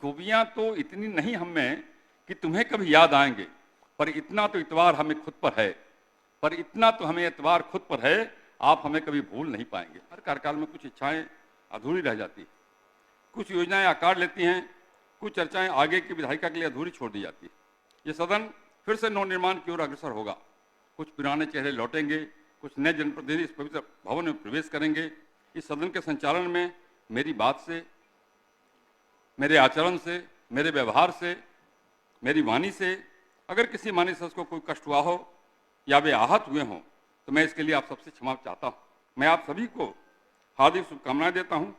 खूबियां तो इतनी नहीं हम में कि तुम्हें कभी याद आएंगे, पर इतना तो इतबार हमें खुद पर है, पर इतना तो हमें एतबार खुद पर है, आप हमें कभी भूल नहीं पाएंगे। हर कार्यकाल में कुछ इच्छाएं अधूरी रह जाती है, कुछ योजनाएं आकार लेती हैं, कुछ चर्चाएं आगे की विधायिका के लिए अधूरी छोड़ दी जाती है। ये सदन फिर से नवनिर्माण की ओर अग्रसर होगा। कुछ पुराने चेहरे लौटेंगे, कुछ नए जनप्रतिनिधि इस पवित्र भवन में प्रवेश करेंगे। इस सदन के संचालन में मेरी बात से, मेरे आचरण से, मेरे व्यवहार से, मेरी वाणी से अगर किसी माननीय सदस्य को कोई कष्ट हुआ हो या वे आहत हुए हों तो मैं इसके लिए आप सबसे क्षमा चाहता हूँ। मैं आप सभी को हार्दिक शुभकामनाएं देता हूँ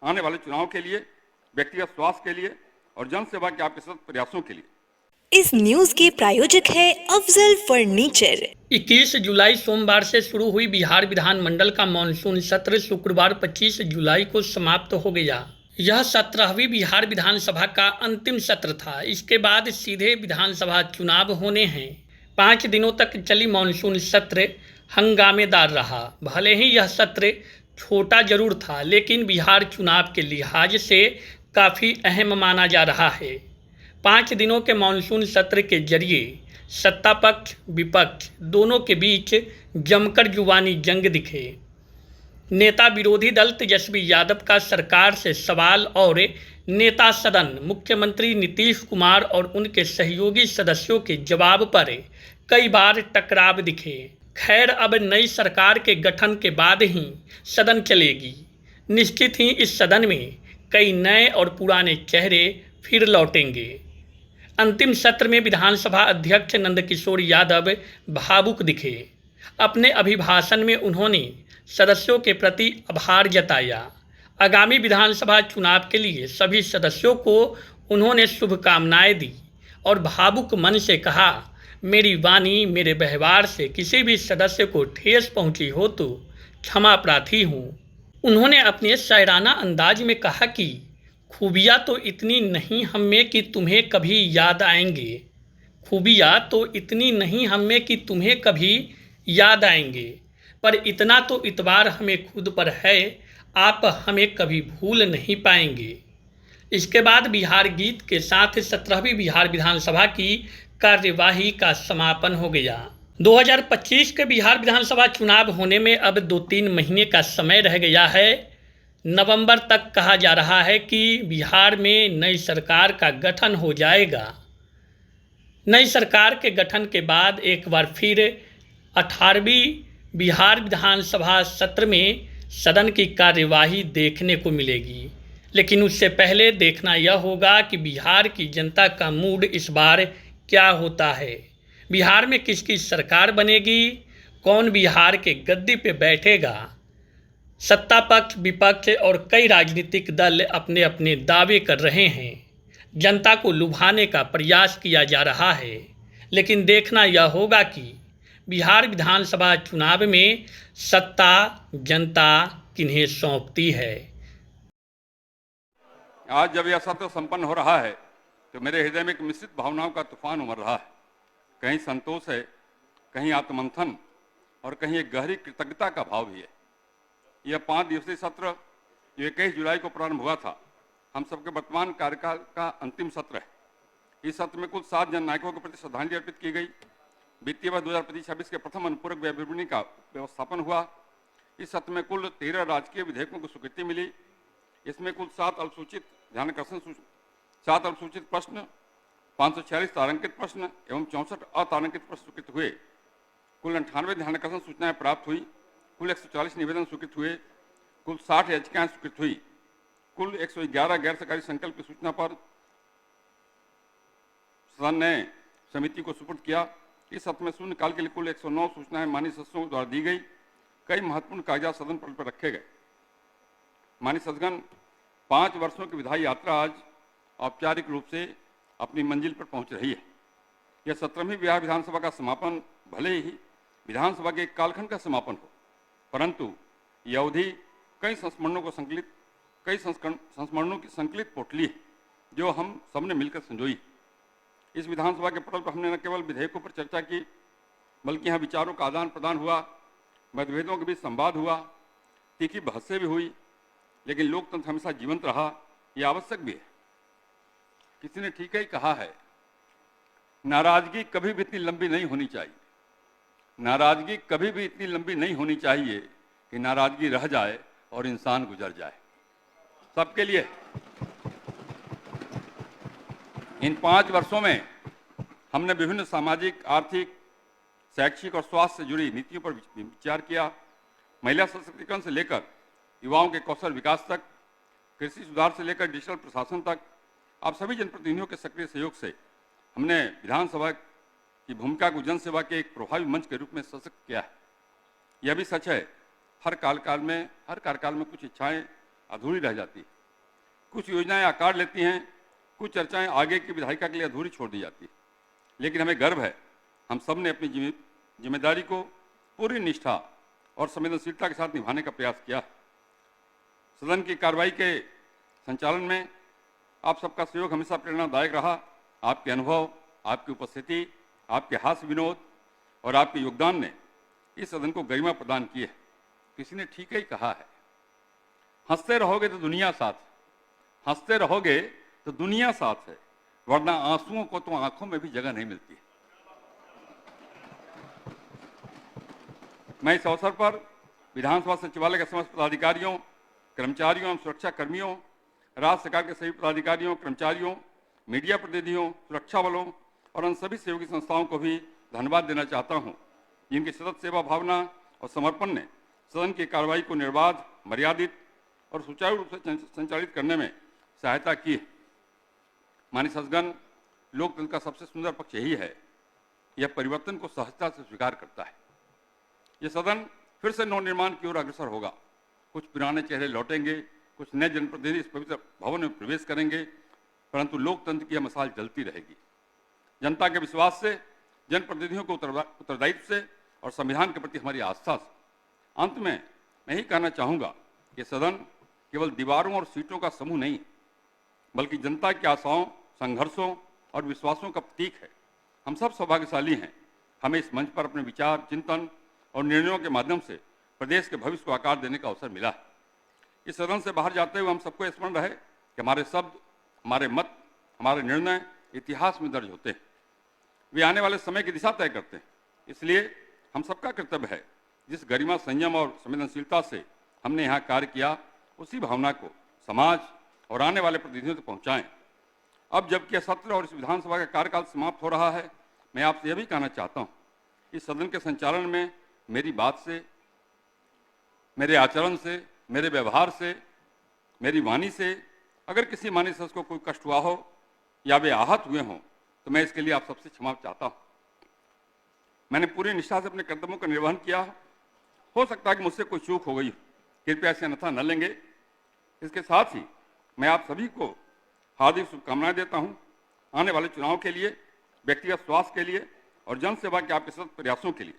आने वाले चुनाव के लिए, व्यक्तिगत स्वास्थ्य के लिए और जन सेवा के आपके सतत प्रयासों के लिए। इस न्यूज के प्रायोजक है अफजल फर्नीचर। 21 जुलाई सोमवार से शुरू हुई बिहार विधानमंडल का मानसून सत्र शुक्रवार 25 जुलाई को समाप्त हो गया। यह 17वीं बिहार विधानसभा का अंतिम सत्र था। इसके बाद सीधे विधानसभा चुनाव होने हैं। 5 दिनों तक चली मानसून सत्र हंगामेदार रहा। भले ही यह सत्र छोटा जरूर था, लेकिन बिहार चुनाव के लिहाज से काफ़ी अहम माना जा रहा है। 5 दिनों के मानसून सत्र के जरिए सत्ता पक्ष विपक्ष दोनों के बीच जमकर जुबानी जंग दिखे। नेता विरोधी दल तेजस्वी यादव का सरकार से सवाल और नेता सदन मुख्यमंत्री नीतीश कुमार और उनके सहयोगी सदस्यों के जवाब पर कई बार टकराव दिखे। खैर, अब नई सरकार के गठन के बाद ही सदन चलेगी। निश्चित ही इस सदन में कई नए और पुराने चेहरे फिर लौटेंगे। अंतिम सत्र में विधानसभा अध्यक्ष नंदकिशोर यादव भावुक दिखे। अपने अभिभाषण में उन्होंने सदस्यों के प्रति आभार जताया। आगामी विधानसभा चुनाव के लिए सभी सदस्यों को उन्होंने शुभकामनाएं दी और भावुक मन से कहा, मेरी वाणी मेरे व्यवहार से किसी भी सदस्य को ठेस पहुंची हो तो क्षमा प्रार्थी हूँ। उन्होंने अपने शायराना अंदाज में कहा कि खूबियाँ तो इतनी नहीं हम में कि तुम्हें कभी याद आएंगे। खूबियाँ तो इतनी नहीं हम में कि तुम्हें कभी याद आएंगे, पर इतना तो इतबार हमें खुद पर है, आप हमें कभी भूल नहीं पाएंगे। इसके बाद बिहार गीत के साथ 17वीं बिहार विधानसभा की कार्यवाही का समापन हो गया। 2025 के बिहार विधानसभा चुनाव होने में अब 2-3 महीने का समय रह गया है। नवंबर तक कहा जा रहा है कि बिहार में नई सरकार का गठन हो जाएगा। नई सरकार के गठन के बाद एक बार फिर 18वीं बिहार विधानसभा सत्र में सदन की कार्यवाही देखने को मिलेगी। लेकिन उससे पहले देखना यह होगा कि बिहार की जनता का मूड इस बार क्या होता है। बिहार में किसकी सरकार बनेगी, कौन बिहार के गद्दी पे बैठेगा। सत्ता पक्ष विपक्ष और कई राजनीतिक दल अपने अपने दावे कर रहे हैं। जनता को लुभाने का प्रयास किया जा रहा है, लेकिन देखना यह होगा कि बिहार विधानसभा चुनाव में सत्ता जनता किन्हें सौंपती है। आज जब यह सत्र संपन्न हो रहा है तो मेरे हृदय में एक मिश्रित भावनाओं का तूफान उमड़ रहा है। कहीं संतोष है, कहीं आत्ममंथन और कहीं एक गहरी कृतज्ञता का भाव भी है। यह 5 दिवसीय सत्र जो 21 जुलाई को प्रारंभ हुआ था, हम सबके वर्तमान कार्यकाल का अंतिम सत्र है। इस सत्र में कुल 7 जननायकों के प्रति श्रद्धांजलि अर्पित की गई। वित्तीय वर्ष 2025-26 के प्रथम अनुपूरक व्यय विवरणी का व्यवस्थापन हुआ। इस सत्र में कुल 13 राजकीय विधेयकों को स्वीकृति मिली। इसमें कुल 7 अल्पसूचित प्रश्न, 546 तारांकित प्रश्न एवं 64 अतारांकित प्रश्न स्वीकृत हुए। कुल 98 ध्यानाकर्षण सूचनाएं प्राप्त हुई। कुल 140 निवेदन स्वीकृत हुए। कुल 60 याचिकाएं स्वीकृत हुई। कुल 111 गैर सरकारी संकल्प की सूचना पर सदन ने समिति को सुपुर्द किया। इस सत्र में शून्यकाल के लिए कुल 109 सूचनाएं माननीय सदस्यों द्वारा दी गई। कई महत्वपूर्ण कागजात सदन पटल पर रखे गए। माननीय सदस्यगण, 5 वर्षों की विधायी यात्रा आज औपचारिक रूप से अपनी मंजिल पर पहुंच रही है। यह 17वीं बिहार विधानसभा का समापन भले ही विधानसभा के एक कालखंड का समापन हो, परंतु यह अवधि कई संस्मरणों की संकलित पोटली है जो हम सबने मिलकर संजोई। इस विधानसभा के पटल पर हमने न केवल विधेयकों पर चर्चा की, बल्कि यहाँ विचारों का आदान प्रदान हुआ, मतभेदों के बीच संवाद हुआ, तीखी बहसें भी हुई। लेकिन लोकतंत्र हमेशा जीवंत रहा, यह आवश्यक भी है। किसी ने ठीक ही कहा है, नाराजगी कभी भी इतनी लंबी नहीं होनी चाहिए। नाराजगी कभी भी इतनी लंबी नहीं होनी चाहिए कि नाराजगी रह जाए और इंसान गुजर जाए। सबके लिए इन 5 वर्षों में हमने विभिन्न सामाजिक, आर्थिक, शैक्षिक और स्वास्थ्य से जुड़ी नीतियों पर विचार किया। महिला सशक्तिकरण से लेकर युवाओं के कौशल विकास तक, कृषि सुधार से लेकर डिजिटल प्रशासन तक, आप सभी जनप्रतिनिधियों के सक्रिय सहयोग से हमने विधानसभा की भूमिका को जनसेवा के एक प्रभावी मंच के रूप में सशक्त किया है। यह भी सच है, हर कार्यकाल में कुछ इच्छाएं अधूरी रह जाती हैं, कुछ योजनाएं आकार लेती हैं, कुछ चर्चाएं आगे की विधायिका के लिए अधूरी छोड़ दी जाती है। लेकिन हमें गर्व है, हम सब ने अपनी जिम्मेदारी को पूरी निष्ठा और संवेदनशीलता के साथ निभाने का प्रयास किया। सदन की कार्रवाई के संचालन में आप सबका सहयोग हमेशा प्रेरणादायक रहा। आपके अनुभव, आपकी उपस्थिति, आपके हास्य विनोद और आपके योगदान ने इस सदन को गरिमा प्रदान की है। किसी ने ठीक ही कहा है, हंसते रहोगे तो दुनिया साथ है, हंसते रहोगे तो दुनिया साथ है, वरना आंसुओं को तो आंखों में भी जगह नहीं मिलती है। मैं इस अवसर पर विधानसभा सचिवालय के समस्त पदाधिकारियों, कर्मचारियों एवं सुरक्षा कर्मियों, राज्य सरकार के सभी पदाधिकारियों, कर्मचारियों, मीडिया प्रतिनिधियों, सुरक्षा बलों और उन सभी सहयोगी संस्थाओं को भी धन्यवाद देना चाहता हूं, जिनकी सतत सेवा भावना और समर्पण ने सदन की कार्रवाई को निर्बाध, मर्यादित और सुचारू रूप से संचालित करने में सहायता की है। माननीय सदस्यगण, लोकतंत्र का सबसे सुंदर पक्ष यही है, यह परिवर्तन को सहजता से स्वीकार करता है। यह सदन फिर से नवनिर्माण की ओर अग्रसर होगा। कुछ पुराने चेहरे लौटेंगे, कुछ नए जनप्रतिनिधि इस पवित्र भवन में प्रवेश करेंगे, परंतु लोकतंत्र की यह मशाल जलती रहेगी। जनता के विश्वास से, जनप्रतिनिधियों को उत्तरदायित्व से और संविधान के प्रति हमारी आस्था से। अंत में मैं यही कहना चाहूँगा कि सदन केवल दीवारों और सीटों का समूह नहीं, बल्कि जनता की आशाओं, संघर्षों और विश्वासों का प्रतीक है। हम सब सौभाग्यशाली हैं, हमें इस मंच पर अपने विचार, चिंतन और निर्णयों के माध्यम से प्रदेश के भविष्य को आकार देने का अवसर मिला है। इस सदन से बाहर जाते हुए हम सबको स्मरण रहे कि हमारे शब्द, हमारे मत, हमारे निर्णय इतिहास में दर्ज होते हैं। वे आने वाले समय की दिशा तय करते हैं। इसलिए हम सबका कर्तव्य है, जिस गरिमा, संयम और संवेदनशीलता से हमने यहाँ कार्य किया, उसी भावना को समाज और आने वाले प्रतिनिधियों तक पहुँचाएं। अब जबकि सत्र और इस विधानसभा का कार्यकाल समाप्त हो रहा है, मैं आपसे यह भी कहना चाहता हूँ, इस सदन के संचालन में मेरी बात से, मेरे आचरण से, मेरे व्यवहार से, मेरी वाणी से अगर किसी माननीय सदस्य को कोई कष्ट हुआ हो या वे आहत हुए हों, तो मैं इसके लिए आप सबसे क्षमा चाहता हूँ। मैंने पूरी निष्ठा से अपने कर्तव्यों का निर्वहन किया। हो सकता है कि मुझसे कोई चूक हो गई, कृपया इसे अन्यथा न लेंगे। इसके साथ ही मैं आप सभी को हार्दिक शुभकामनाएं देता हूँ आने वाले चुनाव के लिए, व्यक्तिगत स्वास्थ्य के लिए और जनसेवा के आपके सतत प्रयासों के लिए।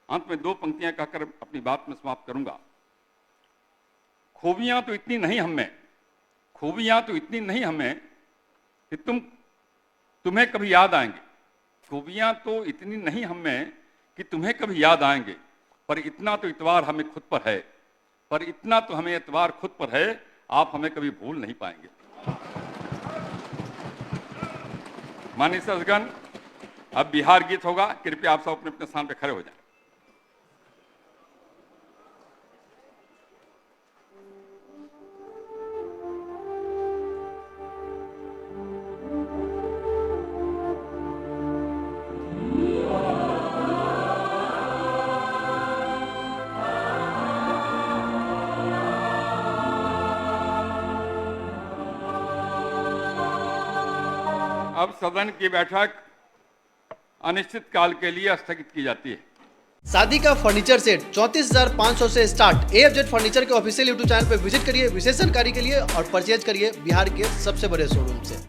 अंत में 2 पंक्तियां कहकर अपनी बात में समाप्त करूंगा। खूबियां तो इतनी नहीं हमें कि तुम्हें कभी याद आएंगे। खूबियां तो इतनी नहीं हमें कि तुम्हें कभी याद आएंगे, पर इतना तो इतवार हमें खुद पर है, आप हमें कभी भूल नहीं पाएंगे। माननीय सदस्यगण, अब बिहार गीत होगा। कृपया आप सब अपने अपने स्थान पर खड़े हो जाएं। अब सदन की बैठक अनिश्चित काल के लिए स्थगित की जाती है। शादी का फर्नीचर सेट 34,500 से स्टार्ट। AFZ फर्नीचर के ऑफिशियल YouTube चैनल पर विजिट करिए विशेष जानकारी के लिए और परचेज करिए बिहार के सबसे बड़े शोरूम से।